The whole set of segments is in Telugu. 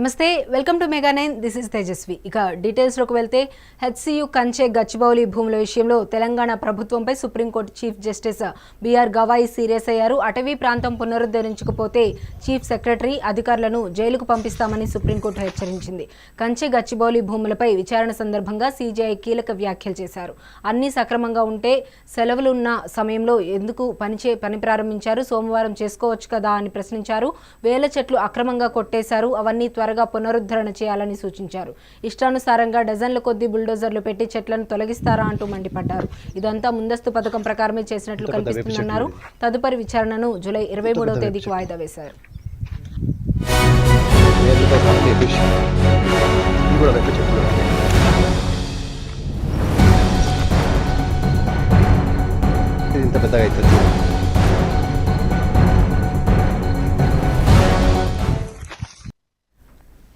నమస్తే, welcome to mega 9. This is Tejaswi. ఇక డీటెయిల్స్లోకి వెళ్తే హెచ్సియు కంచె గచ్చిబౌలి భూముల విషయంలో తెలంగాణ ప్రభుత్వంపై supreme court chief justice BR Gavai serious అయ్యారు. అటవీ ప్రాంతం పునరుద్ధరించకపోతే చీఫ్ సెక్రటరీ అధికారులను జైలుకు పంపిస్తామని సుప్రీంకోర్టు హెచ్చరించింది. కంచె గచ్చిబౌలి భూములపై విచారణ సందర్భంగా సీజేఐ కీలక వ్యాఖ్యలు చేశారు. అన్ని సక్రమంగా ఉంటే సెలవులున్న సమయంలో ఎందుకు పని ప్రారంభించారు, సోమవారం చేసుకోవచ్చు కదా అని ప్రశ్నించారు. వేల చెట్లు అక్రమంగా కొట్టేశారు, అవన్నీ త్వరగా పునరుద్ధరణ చేయాలని సూచించారు. ఇష్టానుసారంగా డజన్ల కొద్దీ బుల్డోజర్లు పెట్టి చెట్లను తొలగిస్తారా అంటూ మండిపడ్డారు. ఇదంతా ముందస్తు పథకం ప్రకారమే చేసినట్లు కనిపిస్తుందన్నారు. తదుపరి విచారణను జూలై 23వ తేదీకి వాయిదా వేశారు.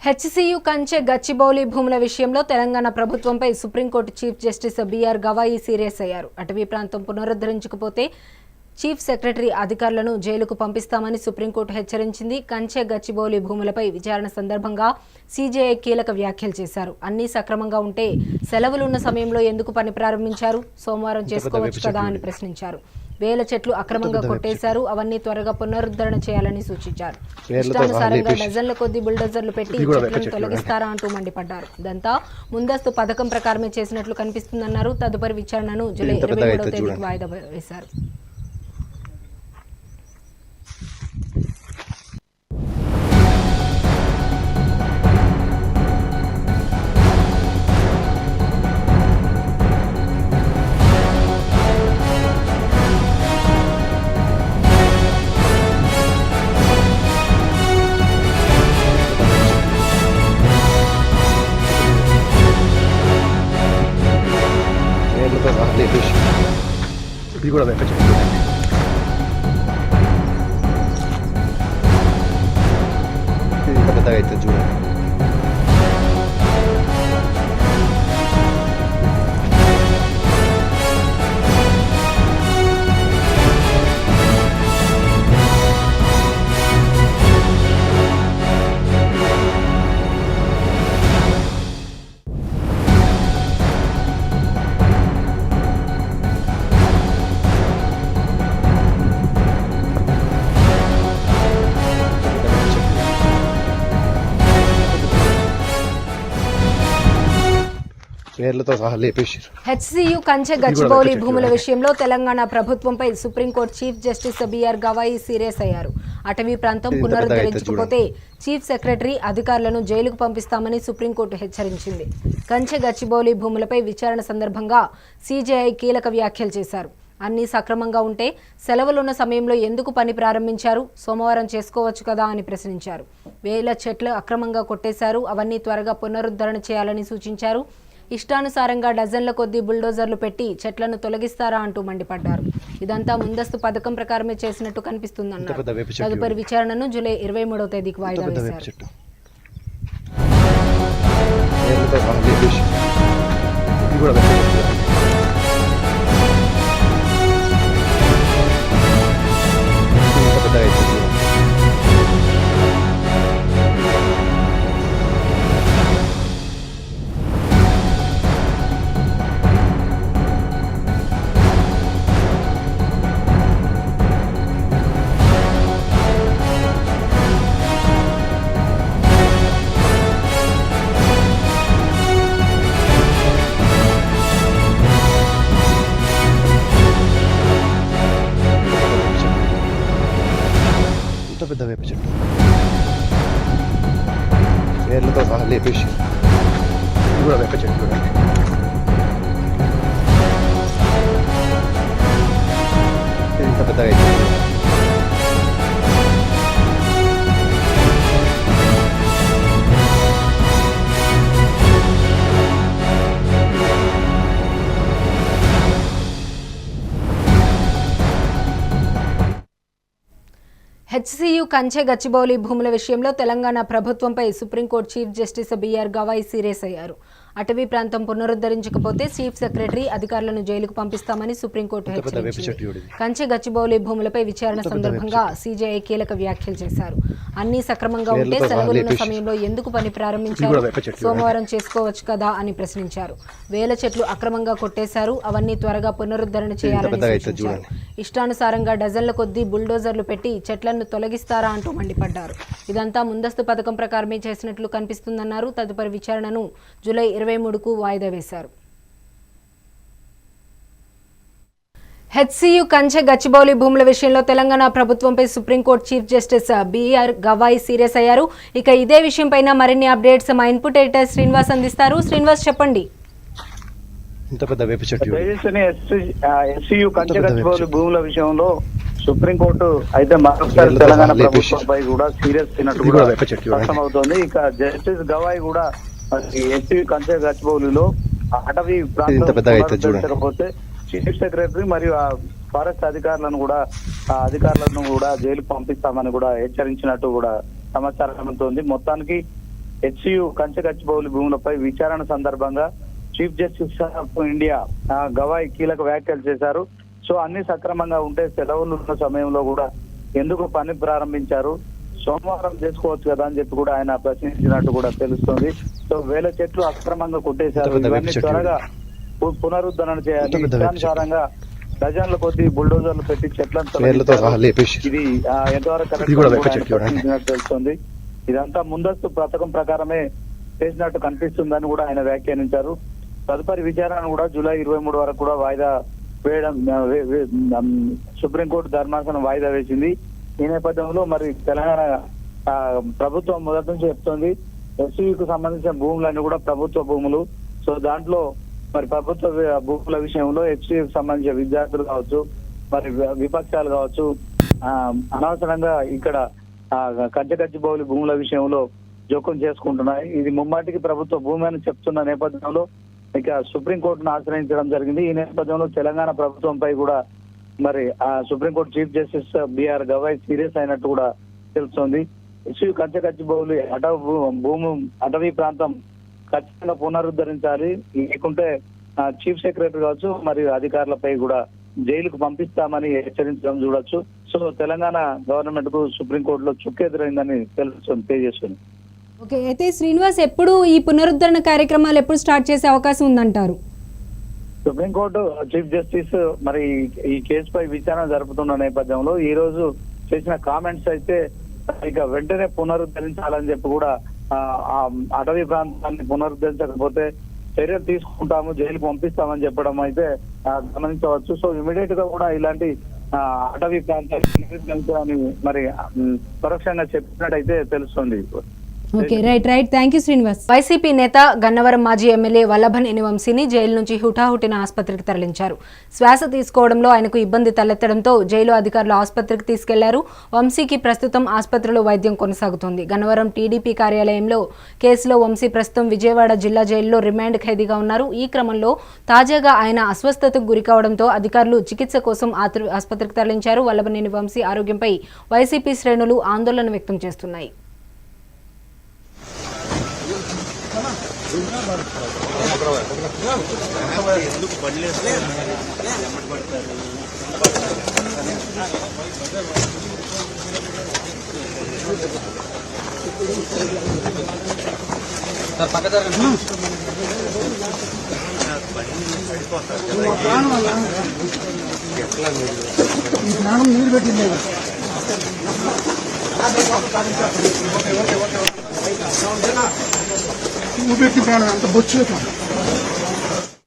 హెచ్సియు కంచె గచ్చిబౌలి భూముల విషయంలో తెలంగాణ ప్రభుత్వంపై supreme court chief justice BR Gavai serious అయ్యారు. అటవీ ప్రాంతం పునరుద్ధరించకపోతే చీఫ్ సెక్రటరీ అధికారులను జైలుకు పంపిస్తామని సుప్రీంకోర్టు హెచ్చరించింది. కంచె గచ్చిబౌలి భూములపై విచారణ సందర్భంగా సీజేఐ కీలక వ్యాఖ్యలు చేశారు. అన్ని సక్రమంగా ఉంటే సెలవులున్న సమయంలో ఎందుకు పని ప్రారంభించారు, సోమవారం చేసుకోవచ్చు కదా అని ప్రశ్నించారు. వేల చెట్లు అక్రమంగా కొట్టేశారు, అవన్నీ త్వరగా పునరుద్ధరణ చేయాలని సూచించారు. ఇష్టానుసారంగా డజన్ల కొద్దీ బుల్డోజర్లు పెట్టి చెట్లను తొలగిస్తారా అంటూ మండిపడ్డారు. ఇదంతా ముందస్తు పథకం ప్రకారమే చేసినట్లు కనిపిస్తుందన్నారు. తదుపరి విచారణను జూలై 23వ తేదీకి వాయిదా వేశారు. ఇది కూడా వెనక చెట్టు ఇంకా పెద్దగా అవుతుంది చూడండి. హెచ్సియు కంచె గచ్చిబౌలి భూముల విషయంలో తెలంగాణ ప్రభుత్వంపై supreme court chief justice BR Gavai serious అయ్యారు. అటవీ ప్రాంతం పునరుద్ధరించకపోతే చీఫ్ సెక్రటరీ అధికారులను జైలుకు పంపిస్తామని సుప్రీంకోర్టు హెచ్చరించింది. కంచె గచ్చిబౌలి భూములపై విచారణ సందర్భంగా సీజేఐ కీలక వ్యాఖ్యలు చేశారు. అన్ని సక్రమంగా ఉంటే సెలవులున్న సమయంలో ఎందుకు పని ప్రారంభించారు, సోమవారం చేసుకోవచ్చు కదా అని ప్రశ్నించారు. వేల చెట్లు అక్రమంగా కొట్టేశారు, అవన్నీ త్వరగా పునరుద్ధరణ చేయాలని సూచించారు. ఇష్టానుసారంగా డజన్ల కొద్దీ బుల్డోజర్లు పెట్టి చెట్లను తొలగిస్తారా అంటూ మండిపడ్డారు. ఇదంతా ముందస్తు పథకం ప్రకారమే చేసినట్టు కనిపిస్తుందన్నారు. తదుపరి విచారణను జూలై 23వ తేదీకి వాయిదా వేశారు. పెద్ద వేప చెట్టు వేర్లతో సహా లేపేసి ఇది కూడా వేప చెట్టు చూడండి. ఇంత పెద్దగా అయితే హెచ్సియు కంచె గచ్చిబౌలి భూముల విషయంలో తెలంగాణ ప్రభుత్వంపై supreme court chief justice BR Gavai serious అయ్యారు. అటవీ ప్రాంతం పునరుద్ధరించకపోతే చీఫ్ సెక్రటరీ అధికారులను జైలుకు పంపిస్తామని సుప్రీంకోర్టు హెచ్చరించింది. కంచె గచ్చిబౌలి భూములపై విచారణ సందర్భంగా సీజేఐ కీలక వ్యాఖ్యలు చేశారు. అన్ని సక్రమంగా ఉంటే సెలవులున్న సమయంలో ఎందుకు పని ప్రారంభించారు, సోమవారం చేసుకోవచ్చు కదా అని ప్రశ్నించారు. వేల చెట్లు అక్రమంగా కొట్టేశారు, అవన్నీ త్వరగా పునరుద్ధరణ చేయాలని సూచించారు. ఇష్టానుసారంగా డజన్ల కొద్దీ బుల్డోజర్లు పెట్టి చెట్లను తొలగిస్తారా అంటూ మండిపడ్డారు. ఇదంతా ముందస్తు పథకం ప్రకారమే చేసినట్లు కనిపిస్తుందన్నారు. తదుపరి విచారణను జూలై 23కు వాయిదా వేశారు. హెచ్సియు కంచె గచ్చిబౌలి భూముల విషయంలో తెలంగాణ ప్రభుత్వంపై supreme court chief justice BR Gavai serious అయ్యారు. ఇక ఇదే విషయంపైన మరిన్ని అప్డేట్స్ మా ఇన్పుట్ ఎడిటర్ శ్రీనివాస్ అందిస్తారు. శ్రీనివాస్ చెప్పండి. హెచ్సియు కంచె గచ్చిబౌలి భూముల విషయంలో సుప్రీంకోర్టు అయితే మరొకసారి తెలంగాణ ప్రభుత్వంపై కూడా సీరియస్ అయినట్టు కూడా స్పష్టమవుతోంది. ఇక జస్టిస్ గవాయ్ కూడా హెచ్సియు కంచె గచ్చిబౌలిలో అటవీ ప్రాంతం చీఫ్ సెక్రటరీ మరియు ఫారెస్ట్ అధికారులను కూడా జైలుకు పంపిస్తామని కూడా హెచ్చరించినట్టు కూడా సమాచారం అవుతోంది. మొత్తానికి హెచ్సియు కంచె గచ్చిబౌలి భూములపై విచారణ సందర్భంగా chief justice of India Gavai కీలక వ్యాఖ్యలు చేశారు. సో అన్ని సక్రమంగా ఉంటే సెలవులు ఉన్న సమయంలో కూడా ఎందుకు పని ప్రారంభించారు, సోమవారం చేసుకోవచ్చు కదా అని చెప్పి కూడా ఆయన ప్రశ్నించినట్టు కూడా తెలుస్తుంది. సో వేల చెట్లు అక్రమంగా కొట్టేశారు, ఇవన్నీ త్వరగా పునరుద్ధరణ చేయాలి. ఇష్టానుసారంగా డజన్ల కొద్ది బుల్డోజర్లు పెట్టి చెట్లను ఇది ఎంతవరకు తెలుస్తుంది. ఇదంతా ముందస్తు పథకం ప్రకారమే చేసినట్టు కనిపిస్తుందని కూడా ఆయన వ్యాఖ్యానించారు. తదుపరి విచారణ కూడా జూలై 23 వరకు కూడా వాయిదా వేయడం సుప్రీంకోర్టు ధర్మాసనం వాయిదా వేసింది. ఈ నేపథ్యంలో మరి తెలంగాణ ప్రభుత్వం మొదటి నుంచి చెప్తోంది ఎస్సీకు సంబంధించిన భూములన్నీ కూడా ప్రభుత్వ భూములు. సో దాంట్లో మరి ప్రభుత్వ భూముల విషయంలో హెచ్సికి సంబంధించిన విద్యార్థులు కావచ్చు, మరి విపక్షాలు కావచ్చు, అనవసరంగా ఇక్కడ కంచె గచ్చిబౌలి భూముల విషయంలో జోక్యం చేసుకుంటున్నాయి. ఇది ముమ్మాటికి ప్రభుత్వ భూమి అని చెప్తున్న నేపథ్యంలో ఇక సుప్రీంకోర్టును ఆశ్రయించడం జరిగింది. ఈ నేపథ్యంలో తెలంగాణ ప్రభుత్వంపై కూడా మరి ఆ supreme court chief justice BR Gavai serious అయినట్టు కూడా తెలుస్తోంది. హెచ్సియు కంచె గచ్చిబౌలి అటవీ ప్రాంతం ఖచ్చితంగా పునరుద్ధరించాలి, లేకుంటే చీఫ్ సెక్రటరీ కావచ్చు మరియు అధికారులపై కూడా జైలుకు పంపిస్తామని హెచ్చరించడం చూడొచ్చు. సో తెలంగాణ గవర్నమెంట్ కు సుప్రీంకోర్టులో చుక్కెదురైందని తెలియజేస్తుంది. ఓకే, అయితే శ్రీనివాస్ ఎప్పుడు ఈ పునరుద్ధరణ కార్యక్రమాలు ఎప్పుడు స్టార్ట్ చేసే అవకాశం ఉందంటారు? సుప్రీంకోర్టు చీఫ్ జస్టిస్ మరి ఈ కేసుపై విచారణ జరుపుతున్న నేపథ్యంలో ఈ రోజు చేసిన కామెంట్స్ అయితే ఇక వెంటనే పునరుద్ధరించాలని చెప్పి కూడా అటవీ ప్రాంతాన్ని పునరుద్ధరించకపోతే చర్యలు తీసుకుంటాము, జైలుకు పంపిస్తామని చెప్పడం అయితే గమనించవచ్చు. సో ఇమీడియట్ గా కూడా ఇలాంటి అటవీ ప్రాంతాన్ని మరి పరోక్షంగా చెప్పినట్టయితే తెలుస్తుంది. Okay, right. Thank you Srinivas. YCP నేత గన్నవరం మాజీ ఎమ్మెల్యే వల్లభనేని వంశీని జైలు నుంచి హుటాహుటిన ఆసుపత్రికి తరలించారు. శ్వాస తీసుకోవడంలో ఆయనకు ఇబ్బంది తలెత్తడంతో జైలు అధికారులు ఆసుపత్రికి తీసుకెళ్లారు. వంశీకి ప్రస్తుతం ఆసుపత్రిలో వైద్యం కొనసాగుతోంది. గన్నవరం టీడీపీ కార్యాలయంలో కేసులో వంశీ ప్రస్తుతం విజయవాడ జిల్లా జైలులో రిమాండ్ ఖైదీగా ఉన్నారు. ఈ క్రమంలో తాజాగా ఆయన అస్వస్థతకు గురికావడంతో అధికారులు చికిత్స కోసం ఆసుపత్రికి తరలించారు. వల్లభనేని వంశీ ఆరోగ్యంపై వైసీపీ శ్రేణులు ఆందోళన వ్యక్తం చేస్తున్నాయి. నీరు పెట్టింది అంత బొచ్చు.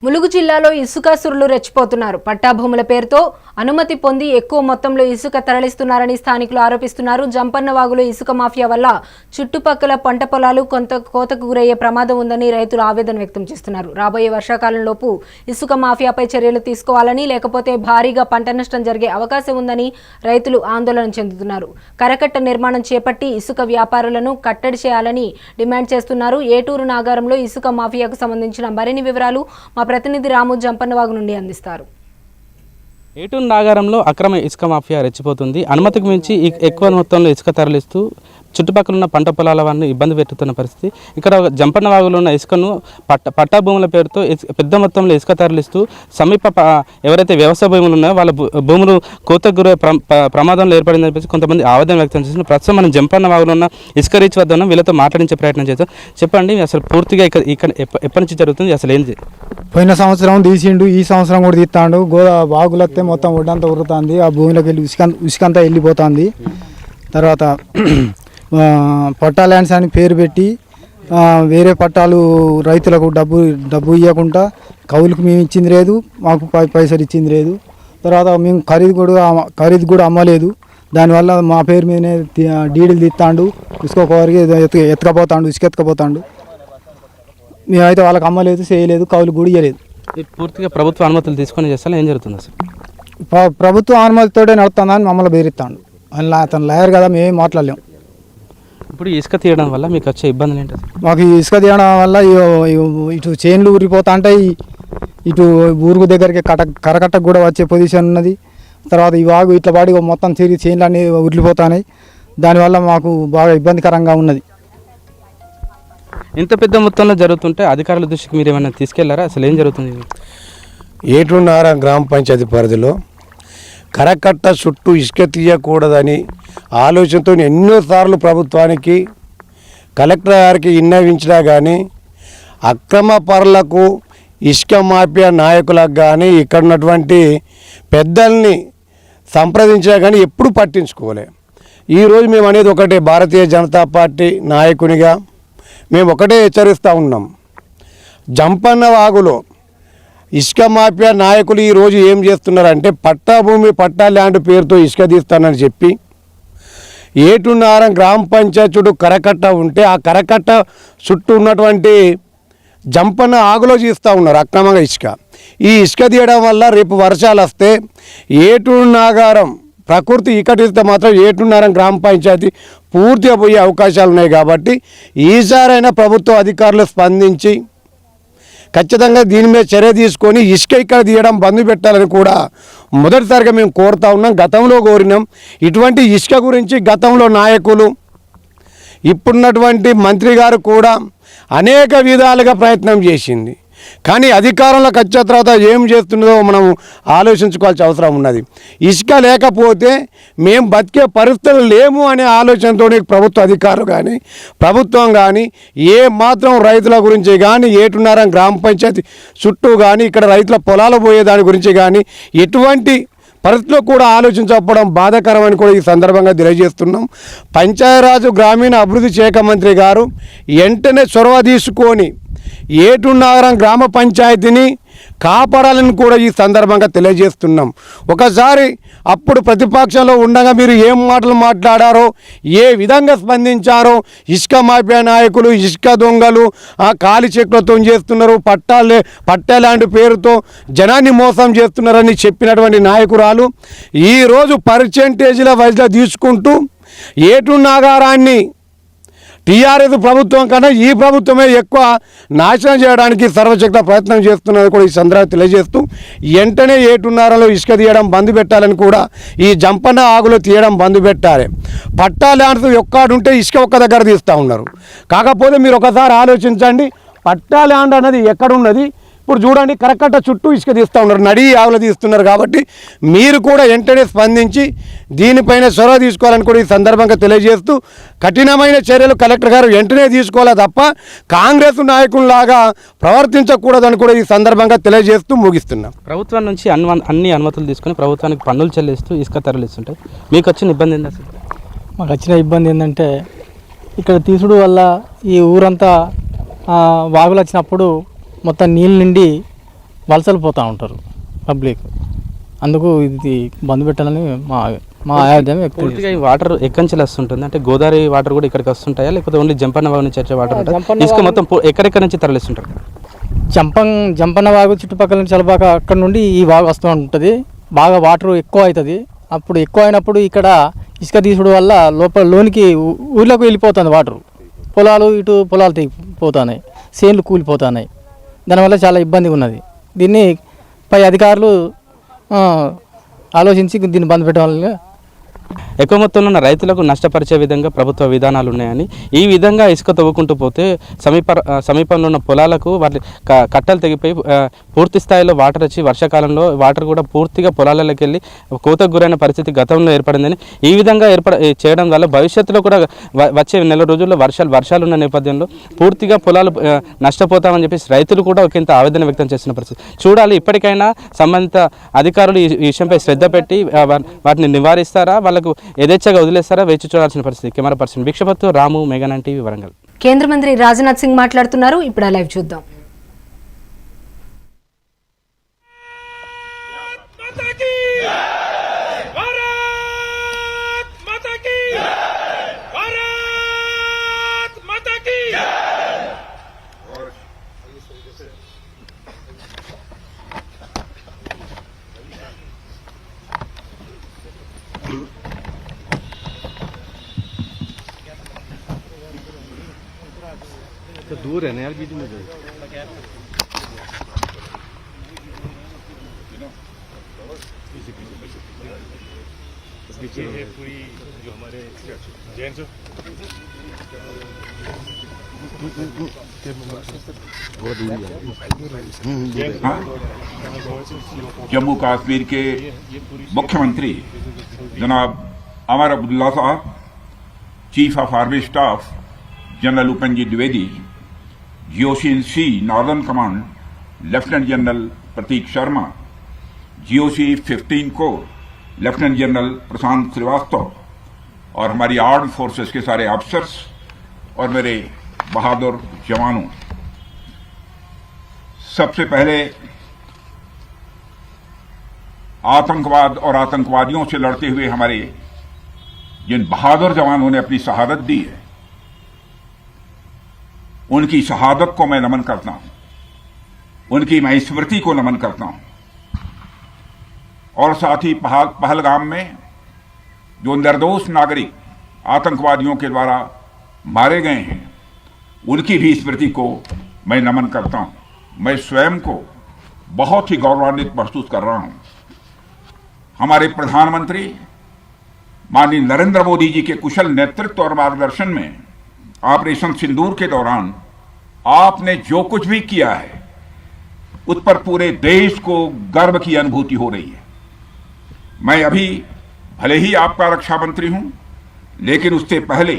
ములుగు జిల్లాలో ఇసుకాసురులు రెచ్చిపోతున్నారు. పట్టాభూముల పేరుతో అనుమతి పొంది ఎక్కువ మొత్తంలో ఇసుక తరలిస్తున్నారని స్థానికులు ఆరోపిస్తున్నారు. జంపన్న వాగులో ఇసుక మాఫియా వల్ల చుట్టుపక్కల పంట పొలాలు కోతకు గురయ్యే ప్రమాదం ఉందని రైతులు ఆవేదన వ్యక్తం చేస్తున్నారు. రాబోయే వర్షాకాలంలోపు ఇసుక మాఫియాపై చర్యలు తీసుకోవాలని, లేకపోతే భారీగా పంట నష్టం జరిగే అవకాశం ఉందని రైతులు ఆందోళన చెందుతున్నారు. కరకట్ట నిర్మాణం చేపట్టి ఇసుక వ్యాపారులను కట్టడి చేయాలని డిమాండ్ చేస్తున్నారు. ఏటూరు నాగారంలో ఇసుక మాఫియాకు సంబంధించిన మరిన్ని వివరాలు మా ప్రతినిధి రాము జంపన్నవాగు నుండి అందిస్తారు. ఏటూరు నాగారంలో అక్రమ ఇసుక మాఫియా రెచ్చిపోతుంది. అనుమతికి మించి ఎక్కువ మొత్తంలో ఇసుక తరలిస్తూ చుట్టుపక్కల ఉన్న పంట పొలాల వారిని ఇబ్బంది పెట్టుతున్న పరిస్థితి. ఇక్కడ జంపన్న వాగులో ఉన్న ఇసుకను పట్టా భూముల పేరుతో పెద్ద మొత్తంలో ఇసుక తరలిస్తూ సమీప ఎవరైతే వ్యవసాయ భూములు ఉన్నాయో వాళ్ళ భూములు కోతకు గురై ప్రమాదంలో ఏర్పడిందని చెప్పేసి కొంతమంది ఆవేదన వ్యక్తం చేస్తున్నారు. ప్రస్తుతం మనం జంపన్న వాగులో ఉన్న ఇసుక రీచ్ వద్ద ఉన్న వీళ్ళతో మాట్లాడించే ప్రయత్నం చేద్దాం. చెప్పండి, అసలు పూర్తిగా ఇక్కడ ఎప్పటి నుంచి జరుగుతుంది, అసలు ఏంది? పోయిన సంవత్సరం తీసిండు, ఈ సంవత్సరం కూడా తీస్తాడు. వాగులు వస్తే మొత్తం ఒడ్డంతా ఉరుతుంది, ఆ భూమిలోకి వెళ్ళి ఇసుకంతా వెళ్ళిపోతుంది. తర్వాత పట్టా ల్యాండ్స్ అని పేరు పెట్టి వేరే పట్టాలు రైతులకు డబ్బు ఇవ్వకుండా కౌలుకు మేము ఇచ్చింది లేదు, మాకు పైసలు ఇచ్చింది లేదు. తర్వాత మేము ఖరీదు కూడా అమ్మలేదు. దానివల్ల మా పేరు మీదనే డీడీలు తీస్తాడు, ఇసుక కోరికి ఎత్తుకపోతాడు, ఇసుక ఎత్తుకపోతాడు. మేమైతే వాళ్ళకి అమ్మలేదు, చేయలేదు, కౌలు కూడా ఇవ్వలేదు. పూర్తిగా ప్రభుత్వ అనుమతులు తీసుకొని చేస్తాను, ఏం జరుగుతుంది అసలు? ప్రభుత్వ అనుమతితోనే నడుస్తుందని మమ్మల్ని బెదిరిస్తాడు. అతను లాయర్ కదా, మేమేం మాట్లాడలేము. ఇప్పుడు ఇసుక తీయడం వల్ల మీకు వచ్చే ఇబ్బందులు ఏంటి? మాకు ఈ ఇసుక తీయడం వల్ల ఇటు చేన్లు ఊరిపోతా ఉంటాయి, ఇటు ఊరుకు దగ్గరికి కరకట్టకు కూడా వచ్చే పొజిషన్ ఉన్నది. తర్వాత ఈ వాగు ఇట్లా పాడి మొత్తం తిరిగి చేన్లు అన్నీ ఉరిపోతున్నాయి. దానివల్ల మాకు బాగా ఇబ్బందికరంగా ఉన్నది. ఇంత పెద్ద మొత్తంలో జరుగుతుంటే అధికారుల దృష్టికి మీరు ఏమైనా తీసుకెళ్లారా? అసలు ఏం జరుగుతుంది? ఏటున్నారా గ్రామ పంచాయతీ పరిధిలో కరకట్ట చుట్టూ ఇసుక తీయకూడదని ఆలోచనతో ఎన్నోసార్లు ప్రభుత్వానికి కలెక్టర్ గారికి విన్నవించినా కానీ అక్రమ పరులకు ఇసుక మాఫియా నాయకులకు కానీ ఇక్కడ ఉన్నటువంటి పెద్దల్ని సంప్రదించినా కానీ ఎప్పుడు పట్టించుకోలే. ఈరోజు మేము అనేది ఒకటే, భారతీయ జనతా పార్టీ నాయకునిగా మేము ఒకటే హెచ్చరిస్తూ ఉన్నాం. జంపన్న వాగులో ఇసుక మాఫియా నాయకులు ఈరోజు ఏం చేస్తున్నారంటే పట్టా భూమి పట్టా ల్యాండ్ పేరుతో ఇసుక తీస్తానని చెప్పి ఏటున్నారం గ్రామ పంచాయతీ చుట్టూ కరకట్ట ఉంటే ఆ కరకట్ట చుట్టూ ఉన్నటువంటి జంపన్న ఆగులో తీస్తూ ఉన్నారు అక్రమంగా ఇసుక. ఈ ఇసుక తీయడం వల్ల రేపు వర్షాలు వస్తే ఏటునాగారం ప్రకృతి ఇక్కడిస్తే మాత్రం ఏటున్నారం గ్రామ పంచాయతీ పూర్తిగా పోయే అవకాశాలు ఉన్నాయి. కాబట్టి ఈసారైనా ప్రభుత్వ అధికారులు స్పందించి ఖచ్చితంగా దీని మీద చర్య తీసుకొని ఇసుక ఇక్కడ తీయడం బంద్ పెట్టాలని కూడా మొదటిసారిగా మేము కోరుతా ఉన్నాం. గతంలో కోరినాం. ఇటువంటి ఇసుక గురించి గతంలో నాయకులు, ఇప్పుడున్నటువంటి మంత్రి గారు కూడా అనేక విధాలుగా ప్రయత్నం చేసింది. కానీ అధికారంలోకి వచ్చిన తర్వాత ఏం చేస్తున్నదో మనం ఆలోచించుకోవాల్సిన అవసరం ఉన్నది. ఇసుక లేకపోతే మేము బతికే పరిస్థితులు లేము అనే ఆలోచనతో ప్రభుత్వ అధికారులు కానీ ప్రభుత్వం కానీ ఏ మాత్రం రైతుల గురించి కానీ ఏటున్నారం గ్రామ పంచాయతీ చుట్టూ కానీ ఇక్కడ రైతుల పొలాలు పోయే దాని గురించి కానీ ఎటువంటి పరిస్థితుల్లో కూడా ఆలోచించకపోవడం బాధాకరమని కూడా ఈ సందర్భంగా తెలియజేస్తున్నాం. పంచాయతీరాజ్ గ్రామీణ అభివృద్ధి శాఖ మంత్రి గారు వెంటనే చొరవ తీసుకొని ఏటున్నారం గ్రామ పంచాయతీని కాపాడాలని కూడా ఈ సందర్భంగా తెలియజేస్తున్నాం. ఒకసారి అప్పుడు ప్రతిపక్షంలో ఉండగా మీరు ఏం మాటలు మాట్లాడారో, ఏ విధంగా స్పందించారో, ఇసుక మాఫియా నాయకులు, ఇసుక దొంగలు కాలి చెక్కులతో చేస్తున్నారు, పట్టా ల్యాండ్ పేరుతో జనాన్ని మోసం చేస్తున్నారని చెప్పినటువంటి నాయకురాలు ఈరోజు పర్సెంటేజీల వైజ్గా తీసుకుంటూ ఏటునాగారాన్ని టీఆర్ఎస్ ప్రభుత్వం కన్నా ఈ ప్రభుత్వమే ఎక్కువ నాశనం చేయడానికి సర్వశక్త ప్రయత్నం చేస్తున్నది కూడా ఈ సందర్భంగా తెలియజేస్తూ వెంటనే ఏటున్నారలో ఇసుక తీయడం బంద్ పెట్టాలని కూడా ఈ జంపన్న ఆగులో తీయడం బంద్ పెట్టాలి. పట్టా ల్యాండ్స్ ఒక్కడుంటే ఇసుక ఒక్క దగ్గర తీస్తూ ఉన్నారు. కాకపోతే మీరు ఒకసారి ఆలోచించండి, పట్టా ల్యాండ్ అన్నది ఎక్కడున్నది? ఇప్పుడు చూడండి, కరకట్ట చుట్టూ ఇసుక తీస్తూ ఉన్నారు, నడి ఆవులు తీస్తున్నారు. కాబట్టి మీరు కూడా వెంటనే స్పందించి దీనిపైన చొరవ తీసుకోవాలని కూడా ఈ సందర్భంగా తెలియజేస్తూ కఠినమైన చర్యలు కలెక్టర్ గారు వెంటనే తీసుకోవాలా తప్ప కాంగ్రెస్ నాయకుల్లాగా ప్రవర్తించకూడదని కూడా ఈ సందర్భంగా తెలియజేస్తూ ముగిస్తున్నాం. ప్రభుత్వం నుంచి అన్ని అనుమతులు తీసుకొని ప్రభుత్వానికి పన్నులు చెల్లిస్తూ ఇసుక తరలిస్తుంటాయి. మీకు వచ్చిన ఇబ్బంది ఏంటి అసలు? మాకు వచ్చిన ఇబ్బంది ఏంటంటే ఇక్కడ తీసుడు వల్ల ఈ ఊరంతా వాగులు వచ్చినప్పుడు మొత్తం నీళ్ళు నిండి వలసలు పోతూ ఉంటారు పబ్లిక్. అందుకు ఇది బంద్ పెట్టాలని మా ఆయోజన. పూర్తిగా ఈ వాటర్ ఎక్కడి నుంచి వస్తుంటుంది? అంటే గోదావరి వాటర్ కూడా ఇక్కడికి వస్తుంటాయా, లేకపోతే ఓన్లీ జంపన్న వాగు నుంచి వచ్చే వాటర్ ఇసుక మొత్తం ఎక్కడెక్కడి నుంచి తరలిస్తుంటారు? జంపన్న వాగు చుట్టుపక్కల నుంచి చలబాక అక్కడ నుండి ఈ వాగు వస్తూ ఉంటుంది. బాగా వాటర్ ఎక్కువ అవుతుంది. అప్పుడు ఎక్కువ అయినప్పుడు ఇక్కడ ఇసుక తీసుడు వల్ల లోనికి ఊళ్ళోకి వెళ్ళిపోతుంది వాటర్. పొలాలు తెగిపోతున్నాయి, చేన్లు కూలిపోతున్నాయి. దానివల్ల చాలా ఇబ్బందిగా ఉన్నది. దీన్ని పై అధికారులు ఆలోచించి దీన్ని బంద్ పెట్టడం వల్ల ఎక్కువ మొత్తంలో ఉన్న రైతులకు నష్టపరిచే విధంగా ప్రభుత్వ విధానాలు ఉన్నాయని, ఈ విధంగా ఇసుక తవ్వుకుంటూ పోతే సమీపంలో ఉన్న పొలాలకు వాటి కట్టలు తెగిపోయి పూర్తి స్థాయిలో వాటర్ వచ్చి వర్షాకాలంలో వాటర్ కూడా పూర్తిగా పొలాలలోకి వెళ్ళి కోతకు గురైన పరిస్థితి గతంలో ఏర్పడిందని, ఈ విధంగా చేయడం వల్ల భవిష్యత్తులో కూడా వచ్చే నెల రోజుల్లో వర్షాలు ఉన్న నేపథ్యంలో పూర్తిగా పొలాలు నష్టపోతామని చెప్పేసి రైతులు కూడా ఒకంత ఆవేదన వ్యక్తం చేస్తున్న పరిస్థితి. చూడాలి, ఇప్పటికైనా సంబంధిత అధికారులు ఈ విషయంపై శ్రద్ధ పెట్టి వాటిని నివారిస్తారా, వాళ్ళకు యథేచ్ఛగా వదిలేస్తారా వేచి చూడాల్సిన పరిస్థితి. కెమెరా పర్సన్ భిక్షపత్తు, రాము, మెగానన్ టీవీ, వరంగల్. కేంద్ర మంత్రి రాజ్నాథ్ సింగ్ మాట్లాడుతున్నారు. ఇప్పుడు ఆ లైవ్ చూద్దాం. तो दूर है ना यार, बीच में जाए। ये पूरी जो हमारे जैन जम्मू कश्मीर के मुख्यमंत्री जनाब अमर अब्दुल्ला साहब, chief of army staff general Upendra Dwivedi, GOC northern command lieutenant general Prateek Sharma, GOC 15 corps lieutenant general Prashant Srivastava और हमारी आर्म्ड फोर्सेस के सारे ऑफिसर्स और मेरे बहादुर जवानों, सबसे पहले आतंकवाद और आतंकवादियों से लड़ते हुए हमारे जिन बहादुर जवानों ने अपनी शहादत दी है, उनकी शहादत को मैं नमन करता हूं, उनकी मैं स्मृति को नमन करता हूं। और साथ ही पहलगाम में जो निर्दोष नागरिक आतंकवादियों के द्वारा मारे गए हैं, उनकी भी स्मृति को मैं नमन करता हूं। मैं स्वयं को बहुत ही गौरवान्वित महसूस कर रहा हूं। हमारे प्रधानमंत्री माननीय नरेंद्र मोदी जी के कुशल नेतृत्व और मार्गदर्शन में ऑपरेशन सिंदूर के दौरान आपने जो कुछ भी किया है, उस पर पूरे देश को गर्व की अनुभूति हो रही है। मैं अभी भले ही आपका रक्षा मंत्री हूं, लेकिन उससे पहले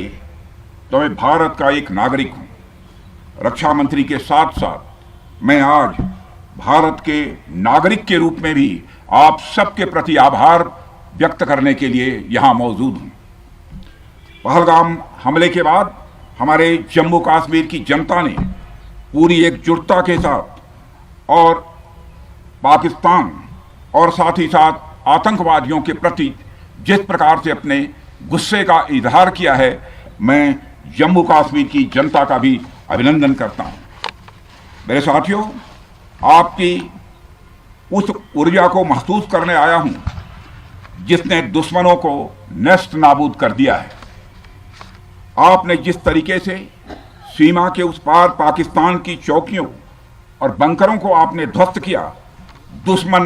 तो मैं भारत का एक नागरिक हूं। रक्षा मंत्री के साथ साथ मैं आज भारत के नागरिक के रूप में भी आप सबके प्रति आभार व्यक्त करने के लिए यहां मौजूद हूं। पहलगाम हमले के बाद हमारे जम्मू कश्मीर की जनता ने पूरी एकजुटता के साथ और पाकिस्तान और साथ ही साथ आतंकवादियों के प्रति जिस प्रकार से अपने गुस्से का इजहार किया है, मैं जम्मू कश्मीर की जनता का भी अभिनंदन करता हूं। मेरे साथियों, आपकी उस ऊर्जा को महसूस करने आया हूं जिसने दुश्मनों को नष्ट नाबूद कर दिया है। आपने जिस तरीके से सीमा के उस पार पाकिस्तान की चौकियों और बंकरों को आपने ध्वस्त किया, दुश्मन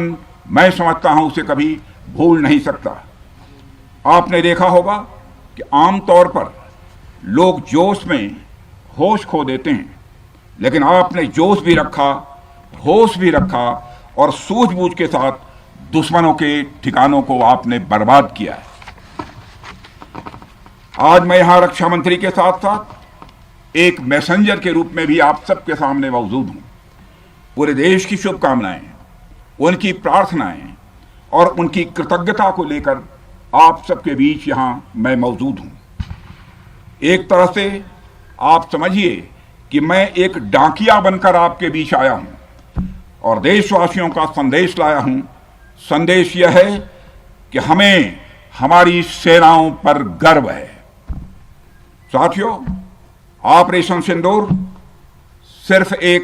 मैं समझता हूं उसे कभी भूल नहीं सकता। आपने देखा होगा कि आमतौर पर लोग जोश में होश खो देते हैं, लेकिन आपने जोश भी रखा, होश भी रखा और सूझबूझ के साथ दुश्मनों के ठिकानों को आपने बर्बाद किया है। आज मैं यहां रक्षा मंत्री के साथ साथ एक मैसेंजर के रूप में भी आप सबके सामने मौजूद हूं। पूरे देश की शुभकामनाएं, उनकी प्रार्थनाएं और उनकी कृतज्ञता को लेकर आप सबके बीच यहां मैं मौजूद हूं। एक तरह से आप समझिए कि मैं एक डाकिया बनकर आपके बीच आया हूं और देशवासियों का संदेश लाया हूं। संदेश यह है कि हमें हमारी सेनाओं पर गर्व है। साथियों, ऑपरेशन सिंदूर सिर्फ एक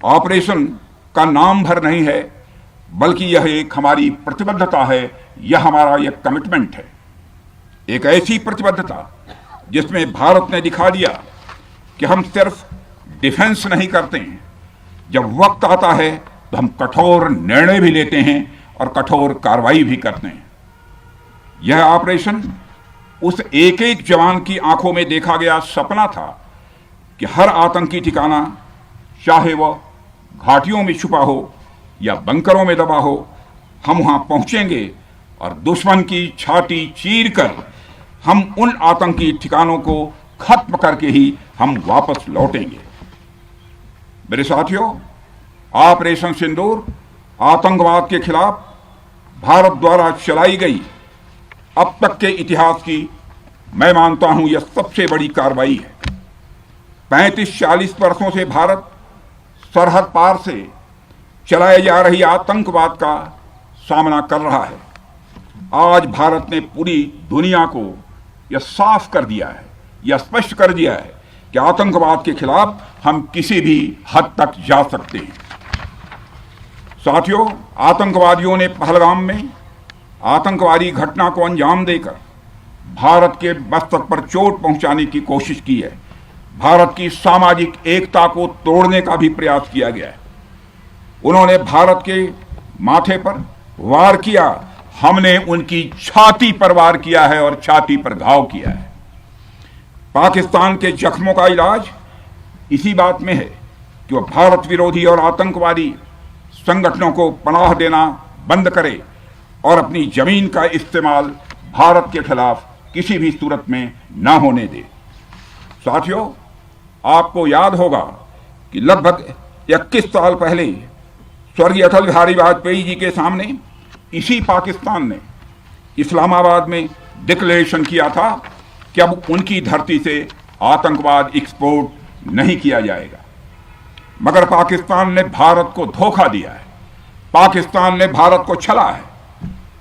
ऑपरेशन का नाम भर नहीं है, बल्कि यह एक हमारी प्रतिबद्धता है, यह हमारा एक कमिटमेंट है। एक ऐसी प्रतिबद्धता जिसमें भारत ने दिखा दिया कि हम सिर्फ डिफेंस नहीं करते हैं, जब वक्त आता है तो हम कठोर निर्णय भी लेते हैं और कठोर कार्रवाई भी करते हैं। यह ऑपरेशन उस एक एक जवान की आंखों में देखा गया सपना था कि हर आतंकी ठिकाना, चाहे वह घाटियों में छुपा हो या बंकरों में दबा हो, हम वहां पहुंचेंगे और दुश्मन की छाती चीर कर हम उन आतंकी ठिकानों को खत्म करके ही हम वापस लौटेंगे। मेरे साथियों, ऑपरेशन सिंदूर आतंकवाद के खिलाफ भारत द्वारा चलाई गई अब तक के इतिहास की, मैं मानता हूं, यह सबसे बड़ी कार्रवाई है। 35-40 वर्षों से भारत सरहद पार से चलाए जा रही आतंकवाद का सामना कर रहा है। आज भारत ने पूरी दुनिया को यह साफ कर दिया है, यह स्पष्ट कर दिया है कि आतंकवाद के खिलाफ हम किसी भी हद तक जा सकते हैं। साथियों, आतंकवादियों ने पहलगाम में आतंकवादी घटना को अंजाम देकर भारत के मस्तक पर चोट पहुंचाने की कोशिश की है। भारत की सामाजिक एकता को तोड़ने का भी प्रयास किया गया है। उन्होंने भारत के माथे पर वार किया, हमने उनकी छाती पर वार किया है और छाती पर घाव किया है। पाकिस्तान के जख्मों का इलाज इसी बात में है कि वह भारत विरोधी और आतंकवादी संगठनों को पनाह देना बंद करे और अपनी जमीन का इस्तेमाल भारत के खिलाफ किसी भी सूरत में न होने दे। साथियों, आपको याद होगा कि लगभग 21 साल पहले स्वर्गीय अटल बिहारी वाजपेयी जी के सामने इसी पाकिस्तान ने इस्लामाबाद में डिक्लेरेशन किया था कि अब उनकी धरती से आतंकवाद एक्सपोर्ट नहीं किया जाएगा। मगर पाकिस्तान ने भारत को धोखा दिया है, पाकिस्तान ने भारत को छला है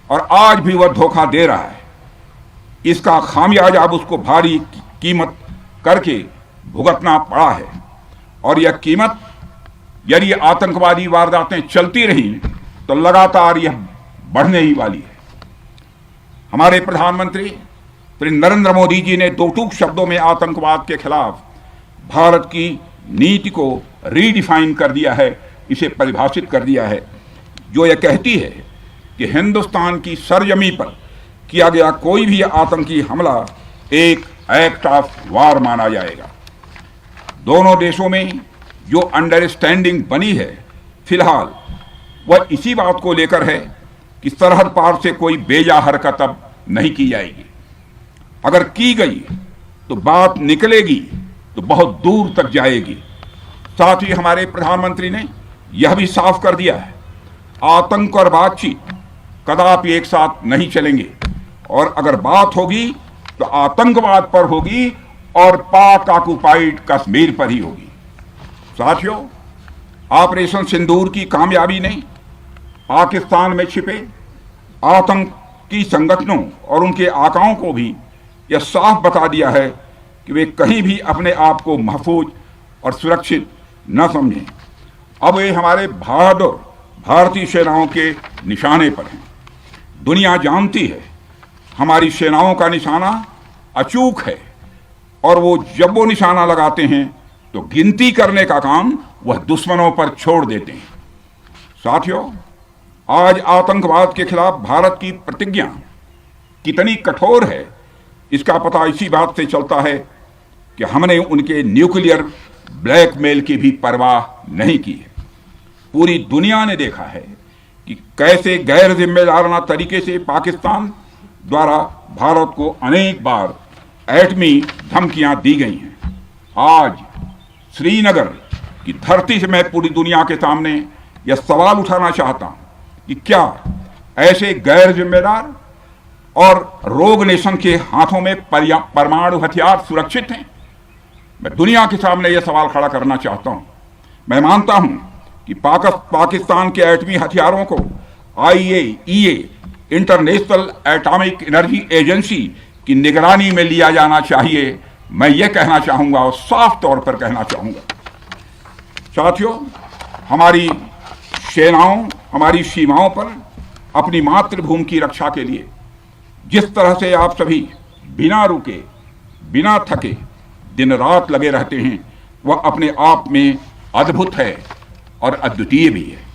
और आज भी वह धोखा दे रहा है। इसका खामियाजा अब उसको भारी कीमत करके भुगतना पड़ा है और यह कीमत, यदि आतंकवादी वारदातें चलती रही तो लगातार यह बढ़ने ही वाली है। हमारे प्रधानमंत्री श्री नरेंद्र मोदी जी ने दो टूक शब्दों में आतंकवाद के खिलाफ भारत की नीति को रीडिफाइन कर दिया है, इसे परिभाषित कर दिया है, जो यह कहती है कि हिंदुस्तान की सरजमी पर किया गया कोई भी आतंकी हमला एक एक्ट ऑफ वार माना जाएगा। दोनों देशों में जो अंडरस्टैंडिंग बनी है फिलहाल वह इसी बात को लेकर है कि सरहद पार से कोई बेजा हरकत अब नहीं की जाएगी। अगर की गई तो बात निकलेगी तो बहुत दूर तक जाएगी। साथ ही हमारे प्रधानमंत्री ने यह भी साफ कर दिया है, आतंक और बातचीत कदापि एक साथ नहीं चलेंगे और अगर बात होगी तो आतंकवाद पर होगी और पाक ऑक्युपाइड कश्मीर पर ही होगी। साथियों, ऑपरेशन सिंदूर की कामयाबी ने पाकिस्तान में छिपे आतंकी संगठनों और उनके आकाओं को भी यह साफ बता दिया है कि वे कहीं भी अपने आप को महफूज और सुरक्षित न समझें। अब वे हमारे बहादुर भारतीय सेनाओं के निशाने पर हैं। दुनिया जानती है हमारी सेनाओं का निशाना अचूक है और वो जब वो निशाना लगाते हैं तो गिनती करने का काम वह दुश्मनों पर छोड़ देते हैं। साथियों, आज आतंकवाद के खिलाफ भारत की प्रतिज्ञा कितनी कठोर है इसका पता इसी बात से चलता है कि हमने उनके न्यूक्लियर ब्लैकमेल की भी परवाह नहीं की है। पूरी दुनिया ने देखा है कि कैसे गैर जिम्मेदाराना तरीके से पाकिस्तान द्वारा भारत को अनेक बार एटमी धमकियां दी गई हैं। आज श्रीनगर की धरती से मैं पूरी दुनिया के सामने यह सवाल उठाना चाहता हूं कि क्या ऐसे गैर जिम्मेदार और रोग नेशन के हाथों में परमाणु हथियार सुरक्षित हैं? मैं दुनिया के सामने यह सवाल खड़ा करना चाहता हूं। मैं मानता हूं कि पाकिस्तान के एटमी हथियारों को IAEA international atomic energy agency की निगरानी में लिया जाना चाहिए। मैं यह कहना चाहूंगा और साफ तौर पर कहना चाहूंगा। साथियों, हमारी सेनाओं हमारी सीमाओं पर अपनी मातृभूमि की रक्षा के लिए जिस तरह से आप सभी बिना रुके बिना थके दिन रात लगे रहते हैं वह अपने आप में अद्भुत है और अद्वितीय भी है।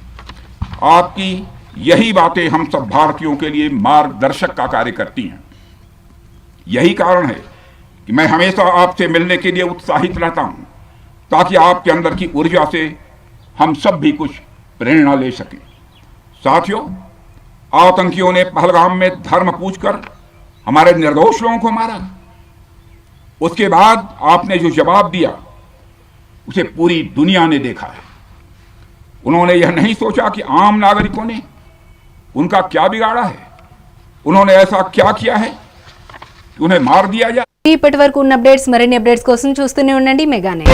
आपकी यही बातें हम सब भारतीयों के लिए मार्गदर्शक का कार्य करती हैं। यही कारण है कि मैं हमेशा आपसे मिलने के लिए उत्साहित रहता हूं, ताकि आपके अंदर की ऊर्जा से हम सब भी कुछ प्रेरणा ले सकें। साथियों, आतंकियों ने पहलगाम में धर्म पूछकर हमारे निर्दोष लोगों को मारा। उसके बाद आपने जो जवाब दिया उसे पूरी दुनिया ने देखा है। उन्होंने यह नहीं सोचा कि आम नागरिकों ने उनका क्या बिगाड़ा है, उन्होंने ऐसा क्या किया है कि उन्हें मार दिया जाए। ఇప్పటి వరకు ఉన్న అప్డేట్స్ మరిన్ని అప్డేట్స్ కోసం చూస్తూనే ఉండండి మెగానే।